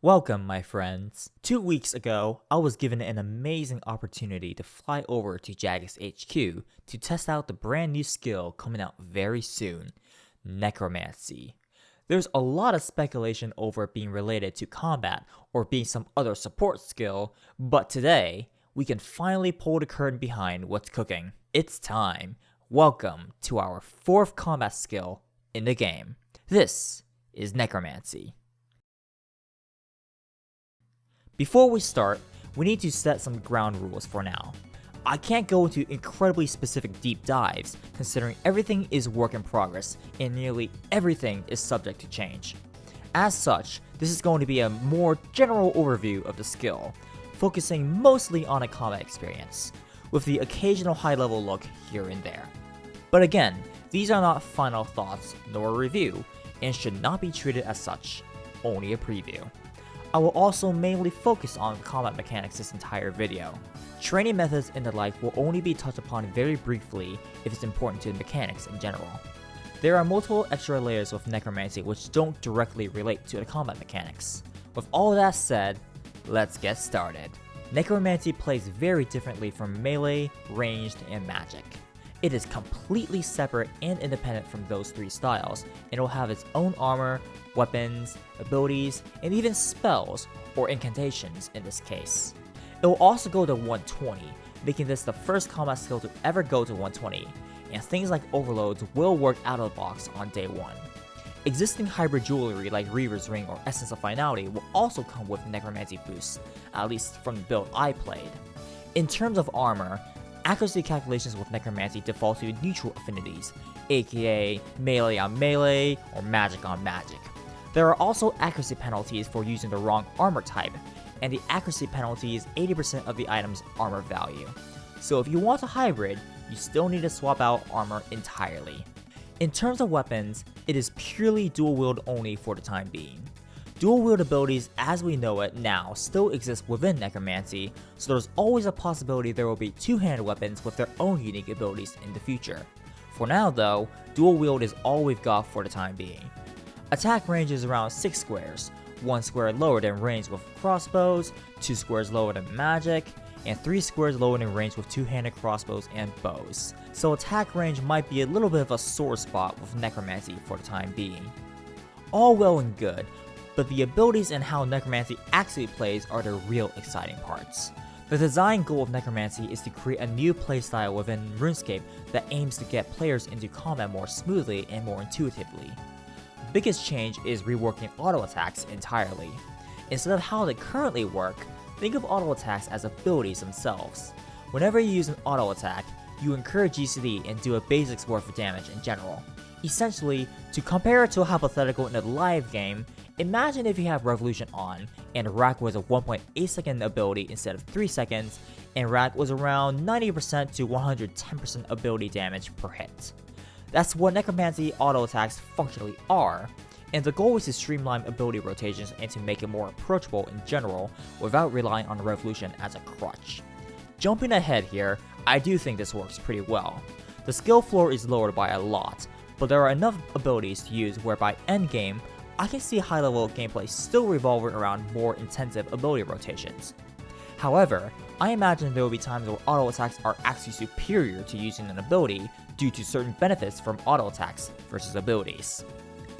Welcome, my friends. 2 weeks ago, I was given an amazing opportunity to fly over to Jagex HQ to test out the brand new skill coming out very soon, Necromancy. There's a lot of speculation over it being related to combat or being some other support skill, but today, we can finally pull the curtain behind what's cooking. It's time. Welcome to our 4th combat skill in the game. This is Necromancy. Before we start, we need to set some ground rules for now. I can't go into incredibly specific deep dives, considering everything is work in progress and nearly everything is subject to change. As such, this is going to be a more general overview of the skill, focusing mostly on a combat experience, with the occasional high-level look here and there. But again, these are not final thoughts nor a review, and should not be treated as such, only a preview. I will also mainly focus on combat mechanics this entire video. Training methods and the like will only be touched upon very briefly if it's important to the mechanics in general. There are multiple extra layers with Necromancy which don't directly relate to the combat mechanics. With all that said, let's get started. Necromancy plays very differently from melee, ranged, and magic. It is completely separate and independent from those 3 styles, and it will have its own armor, weapons, abilities, and even spells, or incantations in this case. It will also go to 120, making this the first combat skill to ever go to 120, and things like overloads will work out of the box on day 1. Existing hybrid jewelry like Reaver's Ring or Essence of Finality will also come with Necromancy boosts, at least from the build I played. In terms of armor, accuracy calculations with Necromancy default to neutral affinities, aka melee on melee or magic on magic. There are also accuracy penalties for using the wrong armor type, and the accuracy penalty is 80% of the item's armor value. So if you want a hybrid, you still need to swap out armor entirely. In terms of weapons, it is purely dual wield only for the time being. Dual wield abilities as we know it now still exist within Necromancy, so there's always a possibility there will be 2-handed weapons with their own unique abilities in the future. For now though, dual wield is all we've got for the time being. Attack range is around 6 squares, 1 square lower than range with crossbows, 2 squares lower than magic, and 3 squares lower than range with 2-handed crossbows and bows. So attack range might be a little bit of a sore spot with Necromancy for the time being. All well and good, but the abilities and how Necromancy actually plays are the real exciting parts. The design goal of Necromancy is to create a new playstyle within RuneScape that aims to get players into combat more smoothly and more intuitively. The biggest change is reworking auto attacks entirely. Instead of how they currently work, think of auto attacks as abilities themselves. Whenever you use an auto attack, you incur GCD and do a basic's worth of damage in general. Essentially, to compare it to a hypothetical in a live game, imagine if you have Revolution on, and Rack was a 1.8 second ability instead of 3 seconds, and Rack was around 90% to 110% ability damage per hit. That's what Necromancy auto attacks functionally are, and the goal is to streamline ability rotations and to make it more approachable in general without relying on Revolution as a crutch. Jumping ahead here, I do think this works pretty well. The skill floor is lowered by a lot, but there are enough abilities to use where by endgame, I can see high-level gameplay still revolving around more intensive ability rotations. However, I imagine there will be times where auto attacks are actually superior to using an ability due to certain benefits from auto attacks versus abilities.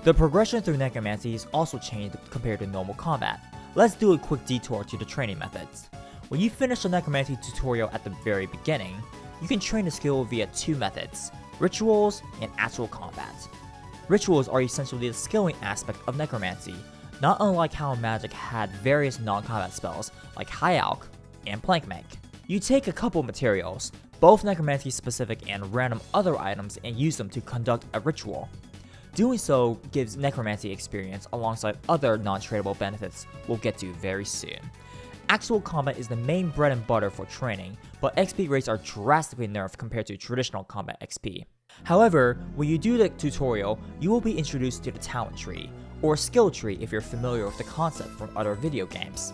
The progression through Necromancy is also changed compared to normal combat. Let's do a quick detour to the training methods. When you finish the Necromancy tutorial at the very beginning, you can train the skill via 2 methods, rituals and actual combat. Rituals are essentially the skilling aspect of Necromancy, not unlike how magic had various non-combat spells like High Alch and Plank Make. You take a couple materials, both Necromancy specific and random other items, and use them to conduct a ritual. Doing so gives Necromancy experience alongside other non-tradable benefits we'll get to very soon. Actual combat is the main bread and butter for training, but XP rates are drastically nerfed compared to traditional combat XP. However, when you do the tutorial, you will be introduced to the talent tree, or skill tree if you're familiar with the concept from other video games.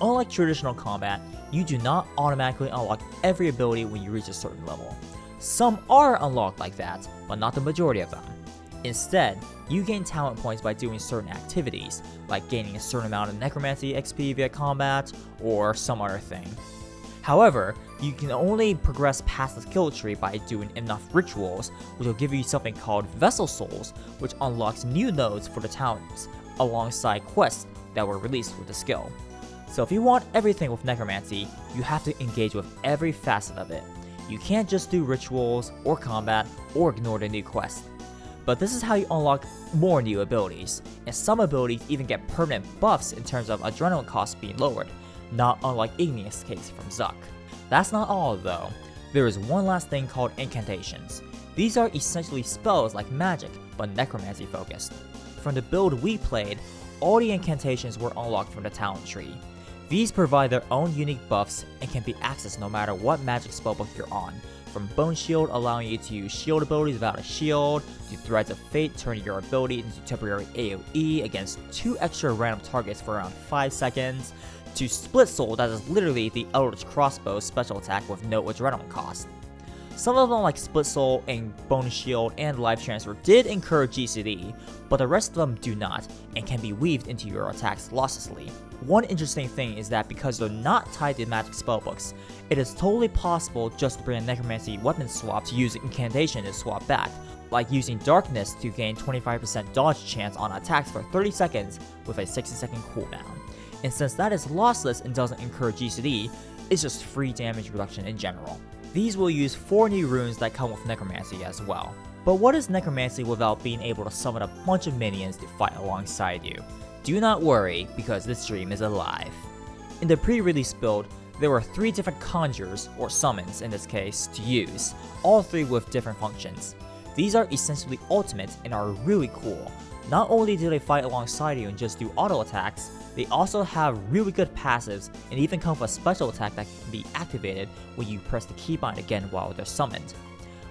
Unlike traditional combat, you do not automatically unlock every ability when you reach a certain level. Some are unlocked like that, but not the majority of them. Instead, you gain talent points by doing certain activities, like gaining a certain amount of Necromancy XP via combat, or some other thing. However, you can only progress past the skill tree by doing enough rituals, which will give you something called Vessel Souls, which unlocks new nodes for the talents, alongside quests that were released with the skill. So if you want everything with Necromancy, you have to engage with every facet of it. You can't just do rituals, or combat, or ignore the new quest. But this is how you unlock more new abilities, and some abilities even get permanent buffs in terms of adrenaline costs being lowered, not unlike Igneous case from Zuck. That's not all though, there is one last thing called incantations. These are essentially spells like magic, but necromancy focused. From the build we played, all the incantations were unlocked from the talent tree. These provide their own unique buffs and can be accessed no matter what magic spellbook you're on, from Bone Shield allowing you to use shield abilities without a shield, to Threads of Fate turning your ability into temporary AoE against 2 extra random targets for around 5 seconds, to Split Soul that is literally the Eldritch Crossbow special attack with no adrenaline cost. Some of them like Split Soul and Bone Shield and Life Transfer did incur GCD, but the rest of them do not and can be weaved into your attacks losslessly. One interesting thing is that because they're not tied to magic spellbooks, it is totally possible just to bring a Necromancy weapon swap to use Incantation to swap back, like using Darkness to gain 25% dodge chance on attacks for 30 seconds with a 60-second cooldown. And since that is lossless and doesn't incur GCD, it's just free damage reduction in general. These will use 4 new runes that come with Necromancy as well. But what is Necromancy without being able to summon a bunch of minions to fight alongside you? Do not worry, because this stream is alive. In the pre-release build, there were 3 different conjures, or summons in this case, to use, all 3 with different functions. These are essentially ultimates and are really cool. Not only do they fight alongside you and just do auto attacks, they also have really good passives and even come with a special attack that can be activated when you press the keybind again while they're summoned.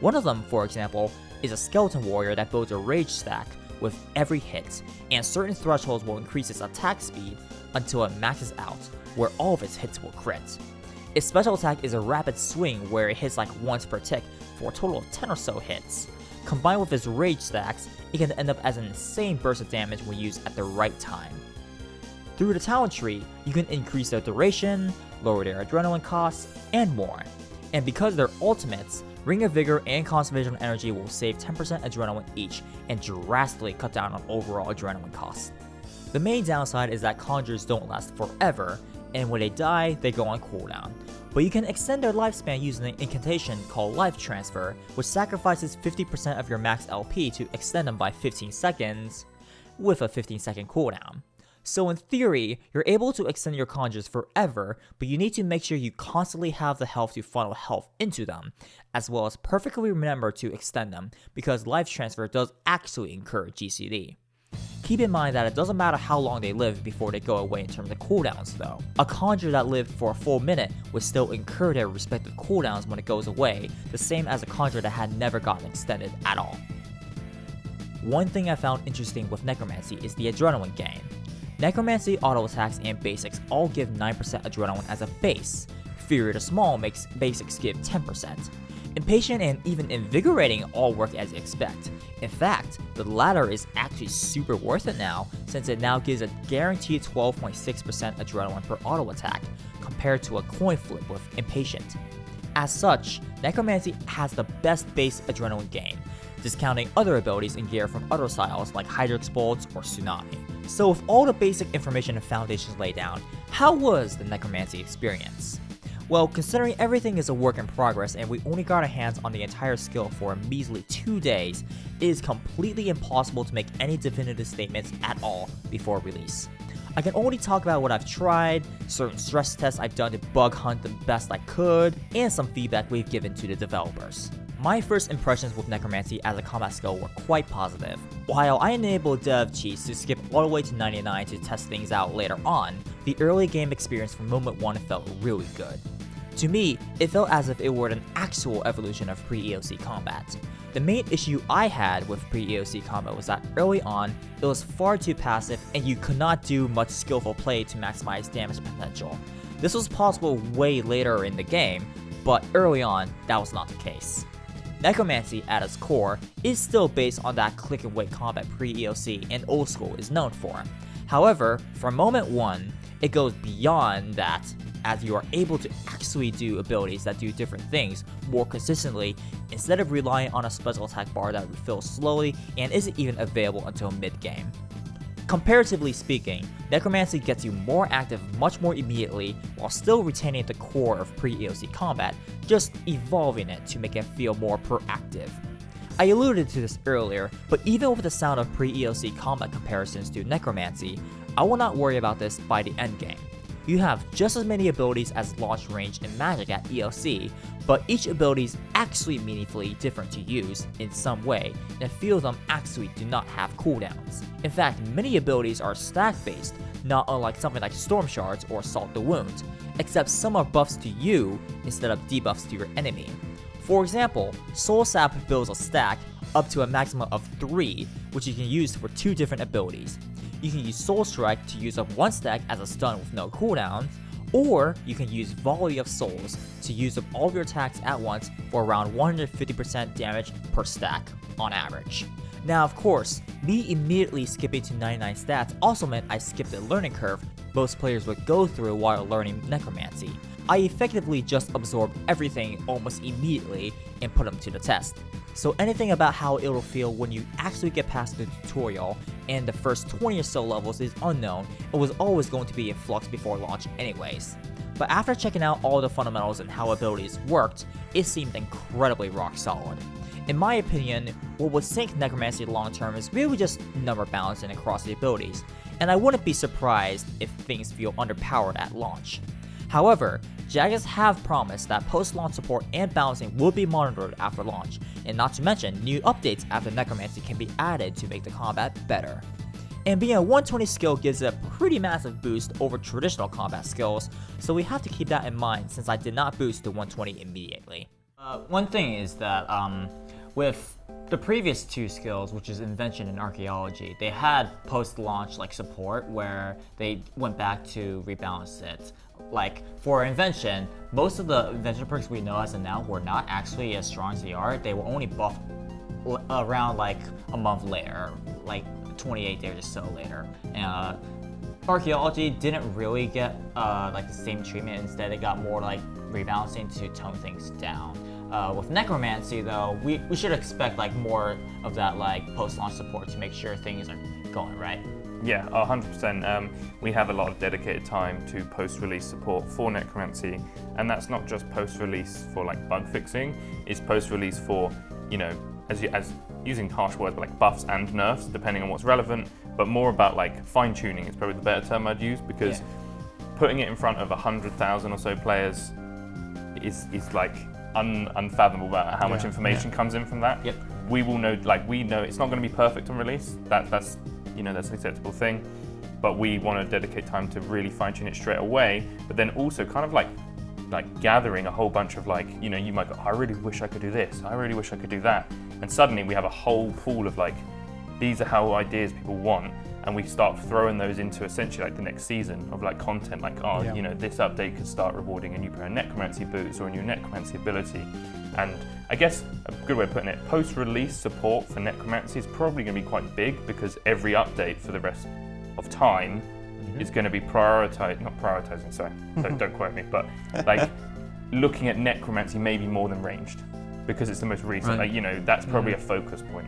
One of them, for example, is a Skeleton Warrior that builds a rage stack with every hit, and certain thresholds will increase its attack speed until it maxes out, where all of its hits will crit. Its special attack is a rapid swing where it hits like once per tick for a total of 10 or so hits. Combined with its rage stacks, it can end up as an insane burst of damage when used at the right time. Through the talent tree, you can increase their duration, lower their adrenaline costs, and more. And because they're ultimates, Ring of Vigor and Conservation of Energy will save 10% adrenaline each and drastically cut down on overall adrenaline costs. The main downside is that conjures don't last forever, and when they die, they go on cooldown. But you can extend their lifespan using an incantation called Life Transfer, which sacrifices 50% of your max LP to extend them by 15 seconds, with a 15-second cooldown. So in theory, you're able to extend your conjures forever, but you need to make sure you constantly have the health to funnel health into them, as well as perfectly remember to extend them, because Life Transfer does actually incur GCD. Keep in mind that it doesn't matter how long they live before they go away in terms of cooldowns though. A conjure that lived for a full minute would still incur their respective cooldowns when it goes away, the same as a conjure that had never gotten extended at all. One thing I found interesting with Necromancy is the adrenaline gain. Necromancy auto attacks and basics all give 9% adrenaline as a base. Fury to Small makes basics give 10%. Impatient and even Invigorating all work as you expect. In fact, the latter is actually super worth it now, since it now gives a guaranteed 12.6% adrenaline per auto attack, compared to a coin flip with Impatient. As such, Necromancy has the best base adrenaline gain, discounting other abilities and gear from other styles like Hydrix Bolts or Tsunami. So with all the basic information and foundations laid down, how was the Necromancy experience? Well, considering everything is a work in progress and we only got our hands on the entire skill for a measly 2 days, it is completely impossible to make any definitive statements at all before release. I can only talk about what I've tried, certain stress tests I've done to bug hunt the best I could, and some feedback we've given to the developers. My first impressions with Necromancy as a combat skill were quite positive. While I enabled dev cheats to skip all the way to 99 to test things out later on, the early game experience from moment 1 felt really good. To me, it felt as if it were an actual evolution of pre-EOC combat. The main issue I had with pre-EOC combat was that early on, it was far too passive and you could not do much skillful play to maximize damage potential. This was possible way later in the game, but early on, that was not the case. Necromancy at its core is still based on that click and wait combat pre-EOC and old school is known for. However, from moment 1, it goes beyond that, as you are able to actually do abilities that do different things more consistently instead of relying on a special attack bar that refills slowly and isn't even available until mid-game. Comparatively speaking, Necromancy gets you more active much more immediately while still retaining the core of pre-EOC combat, just evolving it to make it feel more proactive. I alluded to this earlier, but even with the sound of pre-EOC combat comparisons to Necromancy, I will not worry about this by the endgame. You have just as many abilities as launch range and magic at EOC, but each ability is actually meaningfully different to use in some way, and a few of them actually do not have cooldowns. In fact, many abilities are stack based, not unlike something like Storm Shards or Salt the Wound, except some are buffs to you instead of debuffs to your enemy. For example, Soul Sap builds a stack up to a maximum of 3, which you can use for 2 different abilities. You can use Soul Strike to use up 1 stack as a stun with no cooldown, or you can use Volley of Souls to use up all of your attacks at once for around 150% damage per stack on average. Now of course, me immediately skipping to 99 stats also meant I skipped the learning curve most players would go through while learning Necromancy. I effectively just absorbed everything almost immediately and put them to the test. So anything about how it'll feel when you actually get past the tutorial and the first 20 or so levels is unknown and was always going to be in flux before launch anyways. But after checking out all the fundamentals and how abilities worked, it seemed incredibly rock solid. In my opinion, what would sink Necromancy long term is really just number balancing across the abilities, and I wouldn't be surprised if things feel underpowered at launch. However, Jagex have promised that post-launch support and balancing will be monitored after launch, and not to mention, new updates after Necromancy can be added to make the combat better. And being a 120 skill gives it a pretty massive boost over traditional combat skills, so we have to keep that in mind since I did not boost to 120 immediately. One thing is that with the previous 2 skills, which is Invention and Archaeology, they had post-launch support where they went back to rebalance it. Like, for Invention, most of the Invention perks we know as of now were not actually as strong as they are. They were only buffed around a month later, 28 days or so later. Archaeology didn't really get the same treatment. Instead, it got more rebalancing to tone things down. With Necromancy though, we should expect more of that post-launch support to make sure things are going right. Yeah, 100%. We have a lot of dedicated time to post-release support for Necromancy, and that's not just post-release for bug fixing. It's post-release for, as using harsh words, but buffs and nerfs, depending on what's relevant. But more about fine-tuning is probably the better term I'd use, because putting it in front of 100,000 or so players is unfathomable about how much information comes in from that. Yep. We will know, we know it's not going to be perfect on release. That's an acceptable thing, but we want to dedicate time to really fine-tune it straight away. But then also kind of gathering a whole bunch of you might go, I really wish I could do this. I really wish I could do that. And suddenly we have a whole pool of these are how ideas people want, and we start throwing those into essentially the next season of content. This update could start rewarding a new pair of Necromancy boots or a new Necromancy ability. And I guess a good way of putting it, post-release support for Necromancy is probably going to be quite big, because every update for the rest of time is going to be prioritizing, sorry, don't quote me, but looking at Necromancy maybe more than ranged, because it's the most recent. Right. That's probably a focus point.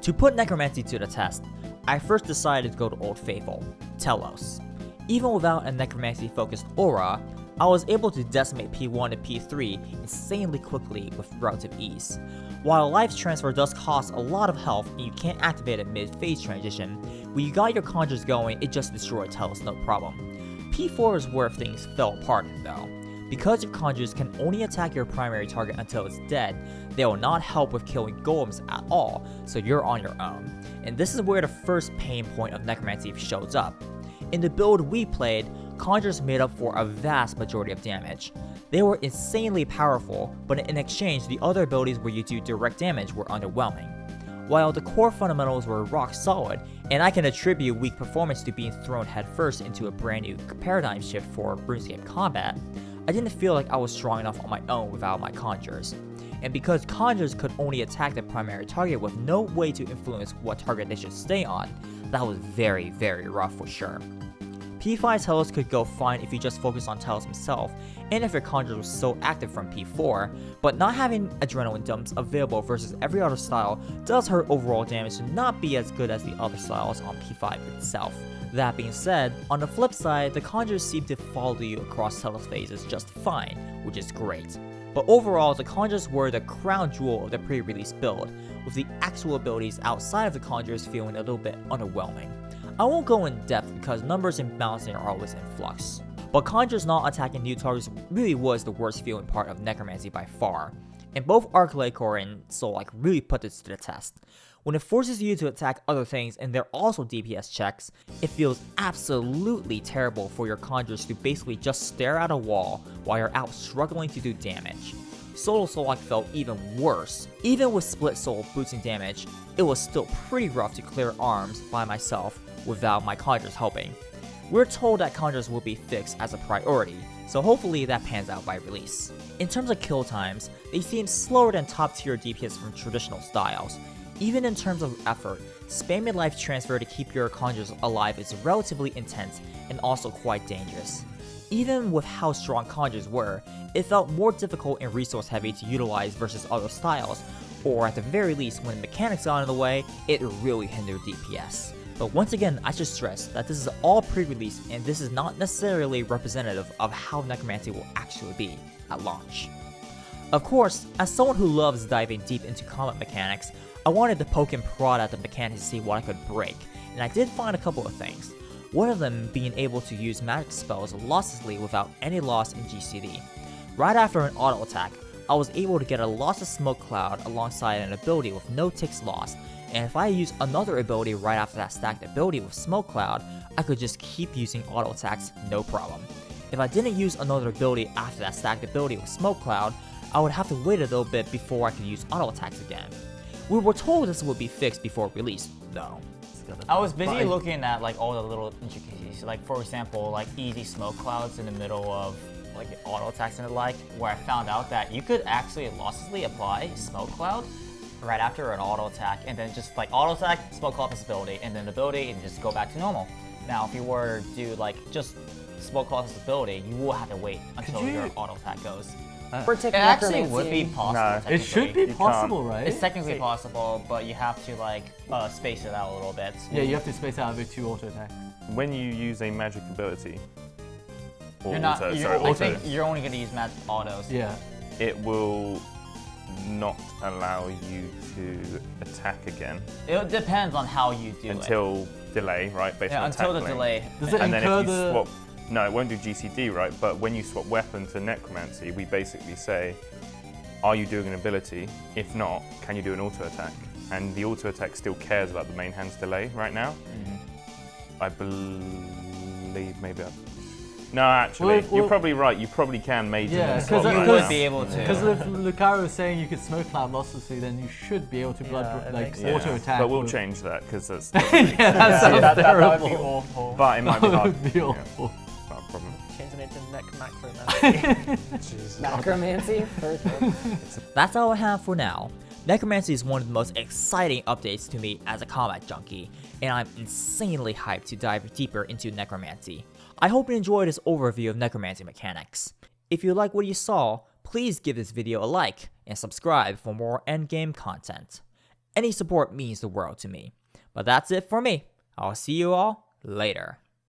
To put Necromancy to the test, I first decided to go to Old Faithful, Telos. Even without a Necromancy-focused aura, I was able to decimate P1 and P3 insanely quickly with relative ease. While Life Transfer does cost a lot of health and you can't activate it mid-phase transition, when you got your conjures going, it just destroyed Telos no problem. P4 is where things fell apart though. Because your conjures can only attack your primary target until it's dead, they will not help with killing golems at all, so you're on your own. And this is where the first pain point of Necromancy shows up. In the build we played, conjures made up for a vast majority of damage. They were insanely powerful, but in exchange the other abilities where you do direct damage were underwhelming. While the core fundamentals were rock solid, and I can attribute weak performance to being thrown headfirst into a brand new paradigm shift for RuneScape combat, I didn't feel like I was strong enough on my own without my conjures. and because Conjurers could only attack the primary target with no way to influence what target they should stay on, that was very, very rough for sure. P5 Telos could go fine if you just focus on Telos himself, and if your Conjurer was so active from P4, but not having Adrenaline Dumps available versus every other style does hurt overall damage to not be as good as the other styles on P5 itself. That being said, on the flip side, the Conjurers seem to follow you across Telos phases just fine, which is great. But overall, the Conjurers were the crown jewel of the pre-release build, with the actual abilities outside of the Conjurers feeling a little bit underwhelming. I won't go in depth because numbers and balancing are always in flux, but Conjurers not attacking new targets really was the worst feeling part of Necromancy by far, and both Archlacor and Soul-like really put this to the test. When it forces you to attack other things and they're also DPS checks, it feels absolutely terrible for your Conjurers to basically just stare at a wall while you're out struggling to do damage. Solo Soul-like felt even worse. Even with Split Soul boosting damage, it was still pretty rough to clear arms by myself without my Conjurers helping. We're told that Conjurers will be fixed as a priority, so hopefully that pans out by release. In terms of kill times, they seem slower than top tier DPS from traditional styles. Even in terms of effort, spamming life transfer to keep your Conjurers alive is relatively intense and also quite dangerous. Even with how strong Conjurers were, it felt more difficult and resource heavy to utilize versus other styles, or at the very least when mechanics got in the way, it really hindered DPS. But once again, I should stress that this is all pre-release and this is not necessarily representative of how Necromancy will actually be at launch. Of course, as someone who loves diving deep into combat mechanics, I wanted to poke and prod at the mechanics to see what I could break, and I did find a couple of things. One of them being able to use magic spells losslessly without any loss in GCD. Right after an auto attack, I was able to get a Lossless Smoke Cloud alongside an ability with no ticks lost, and if I use another ability right after that stacked ability with Smoke Cloud, I could just keep using auto attacks no problem. If I didn't use another ability after that stacked ability with Smoke Cloud, I would have to wait a little bit before I could use auto attacks again. We were told this would be fixed before release, though. I was busy looking at like all the little intricacies, like for example, like easy smoke clouds in the middle of like auto attacks and the like, where I found out that you could actually losslessly apply smoke cloud right after an auto attack, and then just like auto attack, smoke cloud plus ability, and then ability, and just go back to normal. Now, if you were to do like just smoke cloud plus ability, you will have to wait until your auto attack goes. It actually would be possible. No, it should be possible, right? It's technically possible, but you have to like space it out a little bit. Yeah, you have to space out every 2 auto attacks. When you use a magic ability, or I think you're only going to use magic autos. Yeah. It will not allow you to attack again. It depends on how you do until delay, right? Based on until the attack delay. Does it and then incur if you swap, no, it won't do GCD, right? But when you swap weapon to Necromancy, we basically say, are you doing an ability? If not, can you do an auto attack? And the auto attack still cares about the main hand's delay right now. I believe maybe no, actually, you're probably right. You probably can major. Yeah, because you would be able to. Because if Lucario is saying you could smoke cloud losslessly, then you should be able to auto attack. But we'll change that because that's. That would be awful. But it might be hard. That would be awful. Not a problem. Changing it to Necromancy. Perfect. That's all I have for now. Necromancy is one of the most exciting updates to me as a combat junkie, and I'm insanely hyped to dive deeper into Necromancy. I hope you enjoyed this overview of Necromancy mechanics. If you like what you saw, please give this video a like and subscribe for more endgame content. Any support means the world to me. But that's it for me. I'll see you all later.